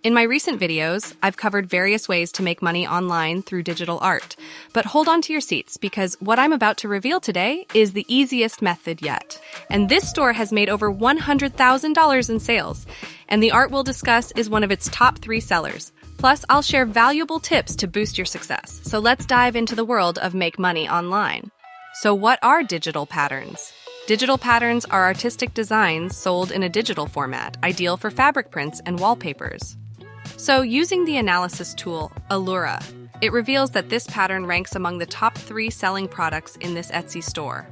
In my recent videos, I've covered various ways to make money online through digital art. But hold on to your seats because what I'm about to reveal today is the easiest method yet. And this store has made over $100,000 in sales. And the art we'll discuss is one of its top 3 sellers. Plus, I'll share valuable tips to boost your success. So let's dive into the world of make money online. So what are digital patterns? Digital patterns are artistic designs sold in a digital format, ideal for fabric prints and wallpapers. So, using the analysis tool, Allura, it reveals that this pattern ranks among the top 3 selling products in this Etsy store.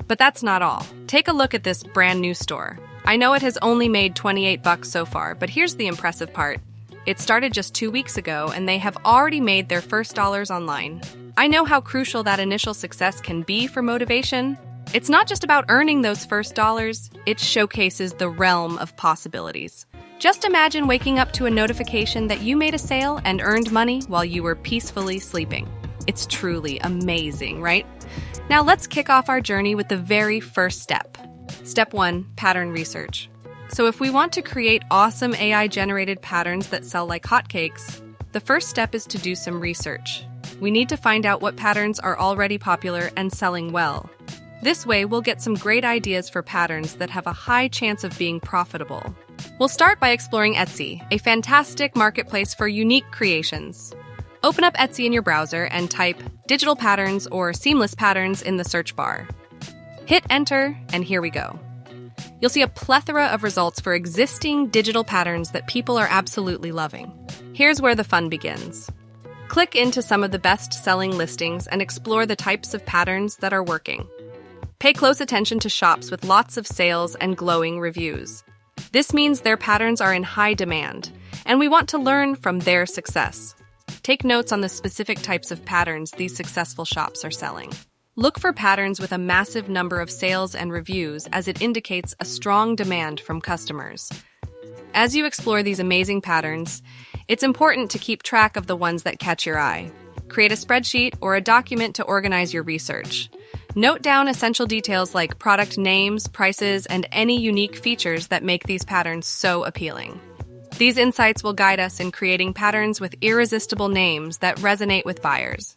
But that's not all. Take a look at this brand new store. I know it has only made $28 so far, but here's the impressive part. It started just 2 weeks ago, and they have already made their first dollars online. I know how crucial that initial success can be for motivation. It's not just about earning those first dollars, it showcases the realm of possibilities. Just imagine waking up to a notification that you made a sale and earned money while you were peacefully sleeping. It's truly amazing, right? Now let's kick off our journey with the very first step. Step 1, pattern research. So if we want to create awesome AI-generated patterns that sell like hotcakes, the first step is to do some research. We need to find out what patterns are already popular and selling well. This way, we'll get some great ideas for patterns that have a high chance of being profitable. We'll start by exploring Etsy, a fantastic marketplace for unique creations. Open up Etsy in your browser and type digital patterns or seamless patterns in the search bar. Hit enter, and here we go. You'll see a plethora of results for existing digital patterns that people are absolutely loving. Here's where the fun begins. Click into some of the best-selling listings and explore the types of patterns that are working. Pay close attention to shops with lots of sales and glowing reviews. This means their patterns are in high demand, and we want to learn from their success. Take notes on the specific types of patterns these successful shops are selling. Look for patterns with a massive number of sales and reviews as it indicates a strong demand from customers. As you explore these amazing patterns, it's important to keep track of the ones that catch your eye. Create a spreadsheet or a document to organize your research. Note down essential details like product names, prices, and any unique features that make these patterns so appealing. These insights will guide us in creating patterns with irresistible names that resonate with buyers.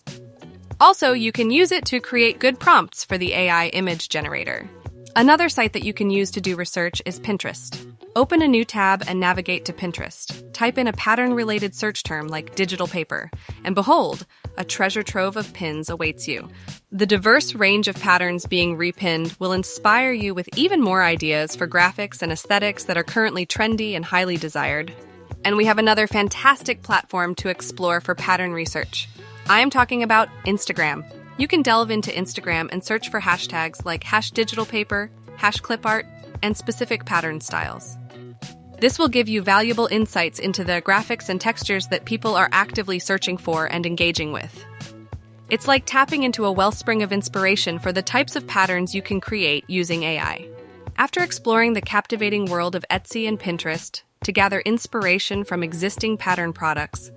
Also, you can use it to create good prompts for the AI image generator. Another site that you can use to do research is Pinterest. Open a new tab and navigate to Pinterest. Type in a pattern-related search term like digital paper, and behold, a treasure trove of pins awaits you. The diverse range of patterns being repinned will inspire you with even more ideas for graphics and aesthetics that are currently trendy and highly desired. And we have another fantastic platform to explore for pattern research. I am talking about Instagram. You can delve into Instagram and search for hashtags like #digitalpaper, #clipart, and specific pattern styles. This will give you valuable insights into the graphics and textures that people are actively searching for and engaging with. It's like tapping into a wellspring of inspiration for the types of patterns you can create using AI. After exploring the captivating world of Etsy and Pinterest to gather inspiration from existing pattern products,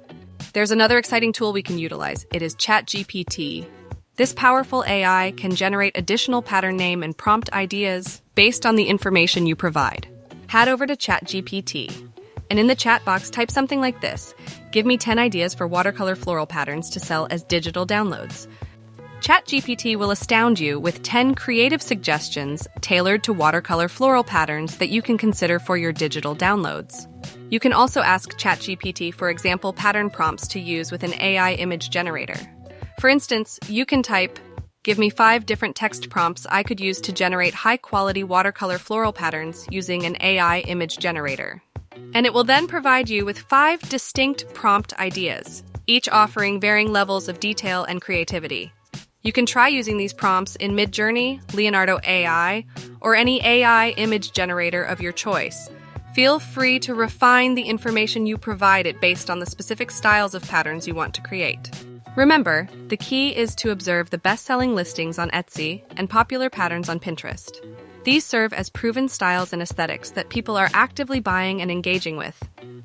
there's another exciting tool we can utilize. It is ChatGPT. This powerful AI can generate additional pattern name and prompt ideas based on the information you provide. Head over to ChatGPT, and in the chat box, type something like this: give me 10 ideas for watercolor floral patterns to sell as digital downloads. ChatGPT will astound you with 10 creative suggestions tailored to watercolor floral patterns that you can consider for your digital downloads. You can also ask ChatGPT for example pattern prompts to use with an AI image generator. For instance, you can type, give me 5 different text prompts I could use to generate high-quality watercolor floral patterns using an AI image generator. And it will then provide you with 5 distinct prompt ideas, each offering varying levels of detail and creativity. You can try using these prompts in Midjourney, Leonardo AI, or any AI image generator of your choice. Feel free to refine the information you provide it based on the specific styles of patterns you want to create. Remember, the key is to observe the best-selling listings on Etsy and popular patterns on Pinterest. These serve as proven styles and aesthetics that people are actively buying and engaging with.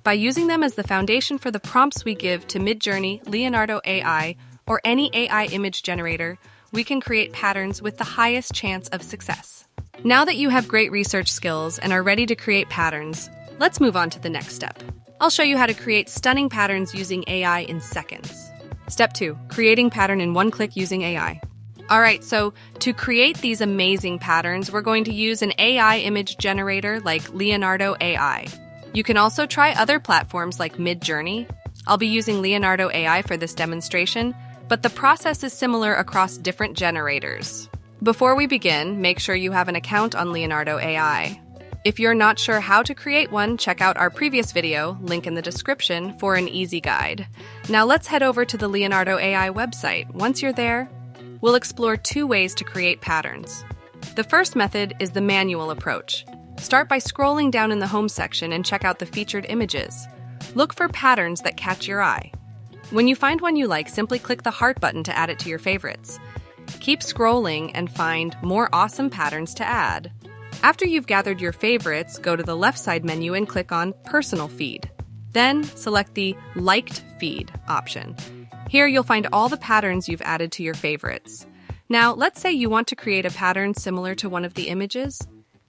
By using them as the foundation for the prompts we give to Midjourney, Leonardo AI, or any AI image generator, we can create patterns with the highest chance of success. Now that you have great research skills and are ready to create patterns, let's move on to the next step. I'll show you how to create stunning patterns using AI in seconds. Step 2. Creating pattern in one click using AI. Alright, so to create these amazing patterns, we're going to use an AI image generator like Leonardo AI. You can also try other platforms like Midjourney. I'll be using Leonardo AI for this demonstration, but the process is similar across different generators. Before we begin, make sure you have an account on Leonardo AI. If you're not sure how to create one, check out our previous video, link in the description, for an easy guide. Now let's head over to the Leonardo AI website. Once you're there, we'll explore 2 ways to create patterns. The first method is the manual approach. Start by scrolling down in the home section and check out the featured images. Look for patterns that catch your eye. When you find one you like, simply click the heart button to add it to your favorites. Keep scrolling and find more awesome patterns to add. After you've gathered your favorites, go to the left side menu and click on Personal Feed. Then select the Liked Feed option. Here you'll find all the patterns you've added to your favorites. Now, let's say you want to create a pattern similar to one of the images.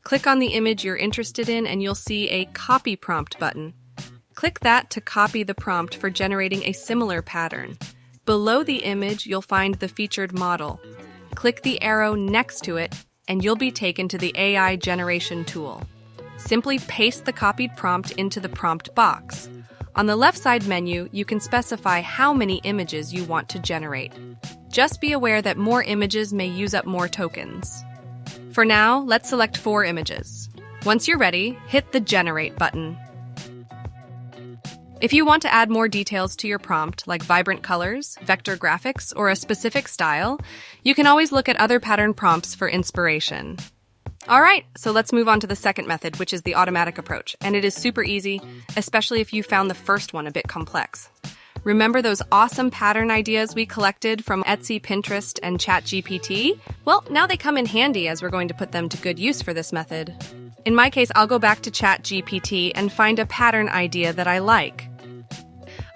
Click on the image you're interested in and you'll see a Copy Prompt button. Click that to copy the prompt for generating a similar pattern. Below the image, you'll find the featured model. Click the arrow next to it and you'll be taken to the AI generation tool. Simply paste the copied prompt into the prompt box. On the left side menu, you can specify how many images you want to generate. Just be aware that more images may use up more tokens. For now, let's select 4 images. Once you're ready, hit the Generate button. If you want to add more details to your prompt, like vibrant colors, vector graphics, or a specific style, you can always look at other pattern prompts for inspiration. Alright, so let's move on to the second method, which is the automatic approach, and it is super easy, especially if you found the first one a bit complex. Remember those awesome pattern ideas we collected from Etsy, Pinterest, and ChatGPT? Well, now they come in handy as we're going to put them to good use for this method. In my case, I'll go back to ChatGPT and find a pattern idea that I like.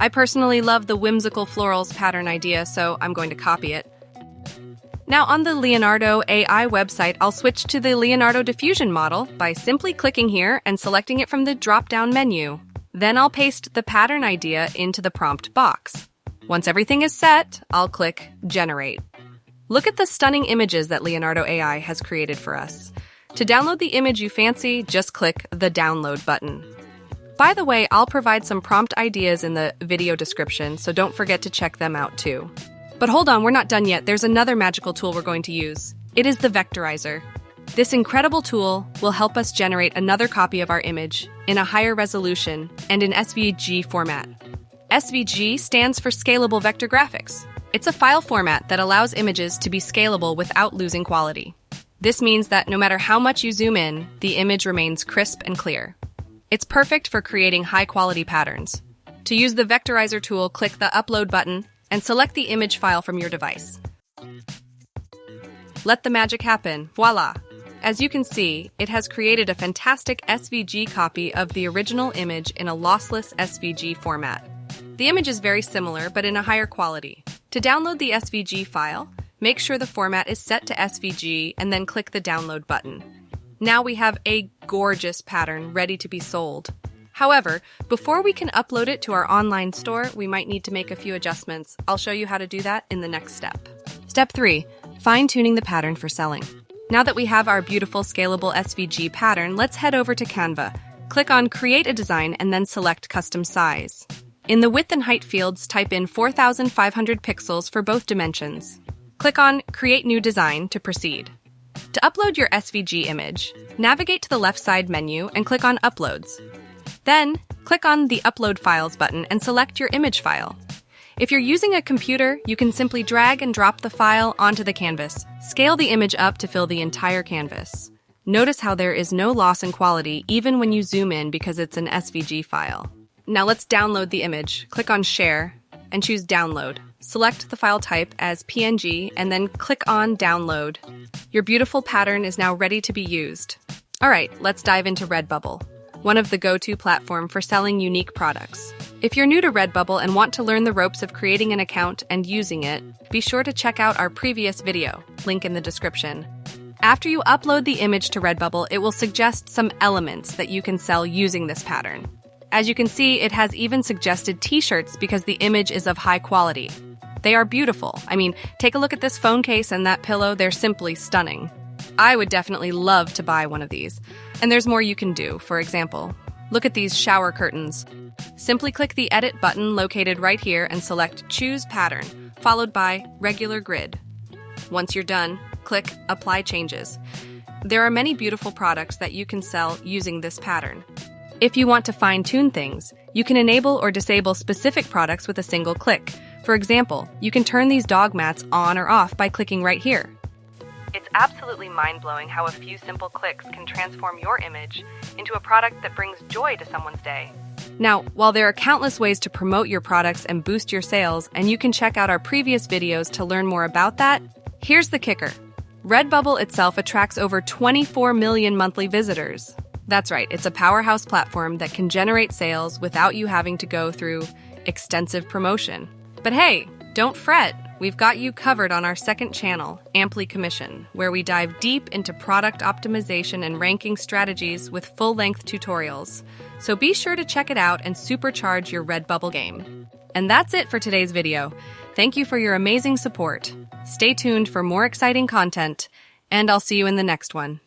I personally love the Whimsical Florals pattern idea, so I'm going to copy it. Now on the Leonardo AI website, I'll switch to the Leonardo diffusion model by simply clicking here and selecting it from the drop-down menu. Then I'll paste the pattern idea into the prompt box. Once everything is set, I'll click Generate. Look at the stunning images that Leonardo AI has created for us. To download the image you fancy, just click the Download button. By the way, I'll provide some prompt ideas in the video description, so don't forget to check them out too. But hold on, we're not done yet. There's another magical tool we're going to use. It is the Vectorizer. This incredible tool will help us generate another copy of our image in a higher resolution and in SVG format. SVG stands for Scalable Vector Graphics. It's a file format that allows images to be scalable without losing quality. This means that no matter how much you zoom in, the image remains crisp and clear. It's perfect for creating high-quality patterns. To use the Vectorizer tool, click the Upload button and select the image file from your device. Let the magic happen. Voila! As you can see, it has created a fantastic SVG copy of the original image in a lossless SVG format. The image is very similar, but in a higher quality. To download the SVG file, make sure the format is set to SVG and then click the Download button. Now we have a gorgeous pattern ready to be sold. However, before we can upload it to our online store, we might need to make a few adjustments. I'll show you how to do that in the next step. Step 3. Fine-tuning the pattern for selling. Now that we have our beautiful scalable SVG pattern, let's head over to Canva. Click on Create a Design and then select Custom Size. In the width and height fields, type in 4,500 pixels for both dimensions. Click on Create New Design to proceed. To upload your SVG image, navigate to the left side menu and click on Uploads. Then, click on the Upload Files button and select your image file. If you're using a computer, you can simply drag and drop the file onto the canvas. Scale the image up to fill the entire canvas. Notice how there is no loss in quality even when you zoom in because it's an SVG file. Now let's download the image. Click on Share and choose Download. Select the file type as PNG and then click on Download. Your beautiful pattern is now ready to be used. Alright, let's dive into Redbubble, one of the go-to platform for selling unique products. If you're new to Redbubble and want to learn the ropes of creating an account and using it, be sure to check out our previous video, link in the description. After you upload the image to Redbubble, it will suggest some elements that you can sell using this pattern. As you can see, it has even suggested t-shirts because the image is of high quality. They are beautiful. I mean, take a look at this phone case and that pillow, they're simply stunning. I would definitely love to buy one of these. And there's more you can do. For example, look at these shower curtains. Simply click the Edit button located right here and select Choose Pattern, followed by Regular Grid. Once you're done, click Apply Changes. There are many beautiful products that you can sell using this pattern. If you want to fine-tune things, you can enable or disable specific products with a single click. For example, you can turn these dog mats on or off by clicking right here. It's absolutely mind-blowing how a few simple clicks can transform your image into a product that brings joy to someone's day. Now, while there are countless ways to promote your products and boost your sales, and you can check out our previous videos to learn more about that, here's the kicker. Redbubble itself attracts over 24 million monthly visitors. That's right, it's a powerhouse platform that can generate sales without you having to go through extensive promotion. But hey, don't fret. We've got you covered on our second channel, Amply Commission, where we dive deep into product optimization and ranking strategies with full-length tutorials. So be sure to check it out and supercharge your Redbubble game. And that's it for today's video. Thank you for your amazing support. Stay tuned for more exciting content, and I'll see you in the next one.